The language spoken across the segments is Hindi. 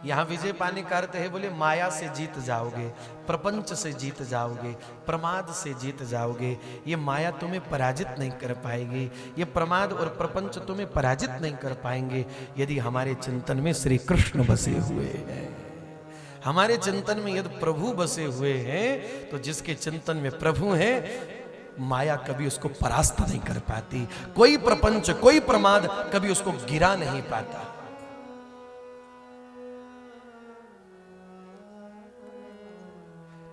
यहां विजय पाने का अर्थ है, बोले माया से जीत जाओगे, प्रपंच से जीत जाओगे, प्रमाद से जीत जाओगे। ये माया तुम्हें पराजित नहीं कर पाएगी, ये प्रमाद और प्रपंच तुम्हें पराजित नहीं कर पाएंगे यदि हमारे चिंतन में श्री कृष्ण बसे हुए हैं। हमारे चिंतन में यदि प्रभु बसे हुए हैं तो जिसके चिंतन में प्रभु हैं, माया कभी उसको परास्त नहीं कर पाती, कोई प्रपंच कोई प्रमाद कभी उसको गिरा नहीं पाता।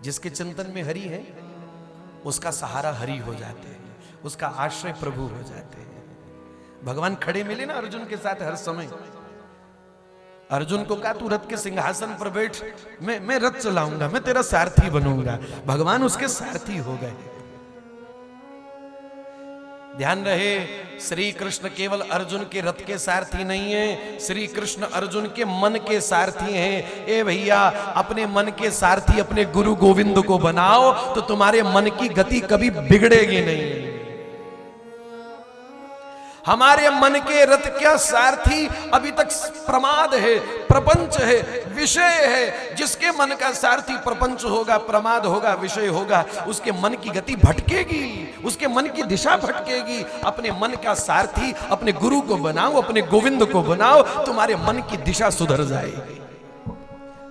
जिसके चिंतन में हरि है उसका सहारा हरि हो जाते हैं, उसका आश्रय प्रभु हो जाते हैं। भगवान खड़े मिले ना अर्जुन के साथ हर समय। अर्जुन को कहा तू रथ के सिंहासन पर बैठ, मैं रथ चलाऊंगा, मैं तेरा सारथी बनूंगा। भगवान उसके सारथी हो गए। ध्यान रहे, श्री कृष्ण केवल अर्जुन के रथ के सारथी नहीं है, श्री कृष्ण अर्जुन के मन के सारथी हैं। ए भैया, अपने मन के सारथी अपने गुरु गोविंद को बनाओ तो तुम्हारे मन की गति कभी बिगड़ेगी नहीं। हमारे मन के रथ क्या सारथी अभी तक प्रमाद है, प्रपंच है, विषय है। जिसके मन का सारथी प्रपंच होगा, प्रमाद होगा, विषय होगा, उसके मन की गति भटकेगी, उसके मन की दिशा भटकेगी। अपने मन का सारथी अपने गुरु को बनाओ, अपने गोविंद को बनाओ, तुम्हारे मन की दिशा सुधर जाएगी।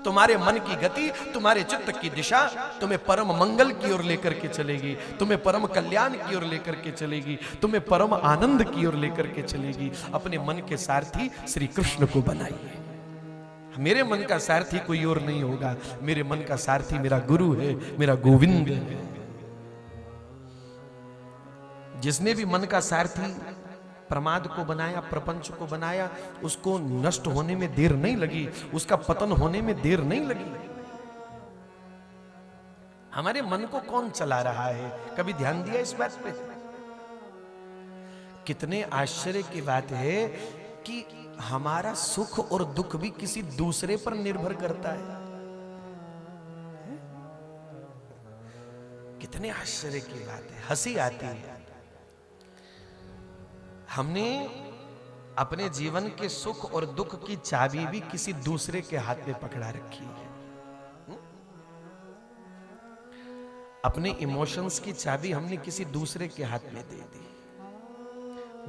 तुम्हारे मन की गति, तुम्हारे चित्त की दिशा तुम्हें परम मंगल की ओर लेकर के चलेगी, तुम्हें परम कल्याण की ओर लेकर के चलेगी, तुम्हें परम आनंद की ओर लेकर के चलेगी। अपने मन के सारथी श्री कृष्ण को बनाइए। मेरे मन का सारथी कोई और नहीं होगा, मेरे मन का सारथी मेरा गुरु है, मेरा गोविंद है। जिसने भी मन का सारथी प्रमाद को बनाया, प्रपंच को बनाया, उसको नष्ट होने में देर नहीं लगी, उसका पतन होने में देर नहीं लगी। हमारे मन को कौन चला रहा है, कभी ध्यान दिया इस बात पे? कितने आश्चर्य की बात है कि हमारा सुख और दुख भी किसी दूसरे पर निर्भर करता है। कितने आश्चर्य की बात है, हंसी आती है। हमने अपने जीवन के सुख और दुख की चाबी भी किसी दूसरे के हाथ में पकड़ा रखी है। अपने इमोशंस की चाबी हमने किसी दूसरे के हाथ में दे दी।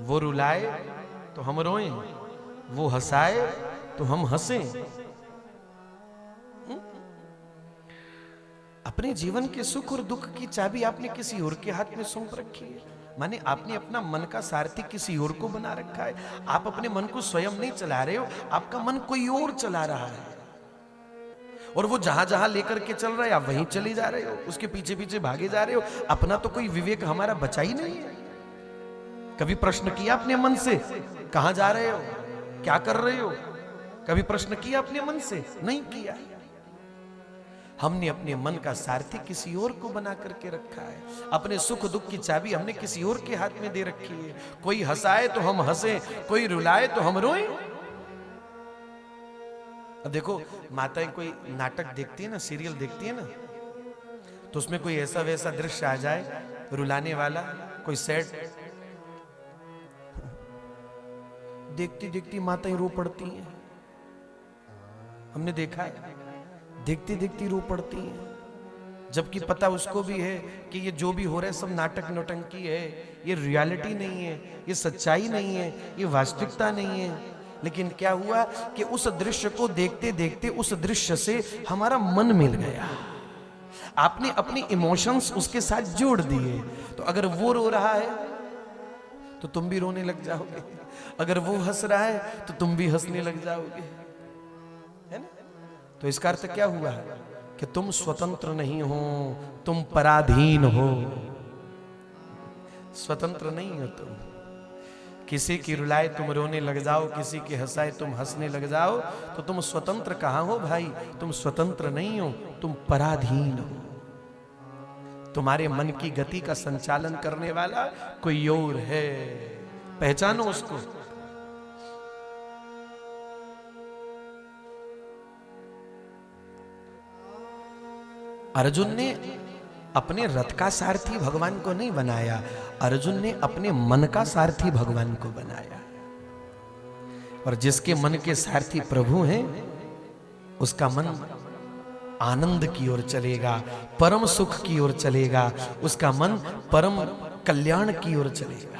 वो रुलाए तो हम रोएं, वो हंसाए तो हम हंसें। अपने जीवन के सुख और दुख की चाबी आपने किसी और के हाथ में सौंप रखी है। माने आपने अपना मन का सारथी किसी और को बना रखा है। आप अपने मन को स्वयं नहीं चला रहे हो, आपका मन कोई और चला रहा है, और वो जहां जहां लेकर के चल रहा है आप वहीं चले जा रहे हो, उसके पीछे पीछे भागे जा रहे हो। अपना तो कोई विवेक हमारा बचा ही नहीं है। कभी प्रश्न किया अपने मन से कहां जा रहे हो, क्या कर रहे हो? कभी प्रश्न किया अपने मन से? नहीं किया। हमने अपने मन का सारथी किसी और को बना करके रखा है। अपने सुख दुख की चाबी हमने किसी और के हाथ में दे रखी है। कोई हंसाए तो हम हंसे, कोई रुलाए तो हम रोएं। अब देखो, माताएं कोई नाटक देखती है ना, सीरियल देखती है ना, तो उसमें कोई ऐसा वैसा दृश्य आ जाए रुलाने वाला, कोई सैड, देखती देखती माताएं रो पड़ती हैं। हमने देखा है, देखती देखती रो पड़ती हैं, जबकि पता उसको भी है कि ये जो भी हो रहा है सब नाटक नौटंकी है, ये रियलिटी नहीं है, ये सच्चाई नहीं है, ये वास्तविकता नहीं है। लेकिन क्या हुआ कि उस दृश्य को देखते देखते उस दृश्य से हमारा मन मिल गया। आपने अपनी इमोशंस उसके साथ जोड़ दिए। तो अगर वो रो रहा है तो तुम भी रोने लग जाओगे, अगर वो हंस रहा है तो तुम भी हंसने लग जाओगे, है ना? तो इसका अर्थ क्या हुआ कि तुम स्वतंत्र नहीं हो, तुम पराधीन हो। स्वतंत्र नहीं हो तुम। किसी की रुलाए तुम रोने लग जाओ, किसी की हंसाए तुम हंसने लग जाओ, तो तुम स्वतंत्र कहां हो भाई? तुम स्वतंत्र नहीं हो, तुम पराधीन हो। तुम्हारे मन की गति का संचालन करने वाला कोई और है, पहचानो उसको। अर्जुन ने अपने रथ का सारथी भगवान को नहीं बनाया, अर्जुन ने अपने मन का सारथी भगवान को बनाया। और जिसके मन के सारथी प्रभु हैं उसका मन आनंद की ओर चलेगा, परम सुख की ओर चलेगा, उसका मन परम कल्याण की ओर चलेगा।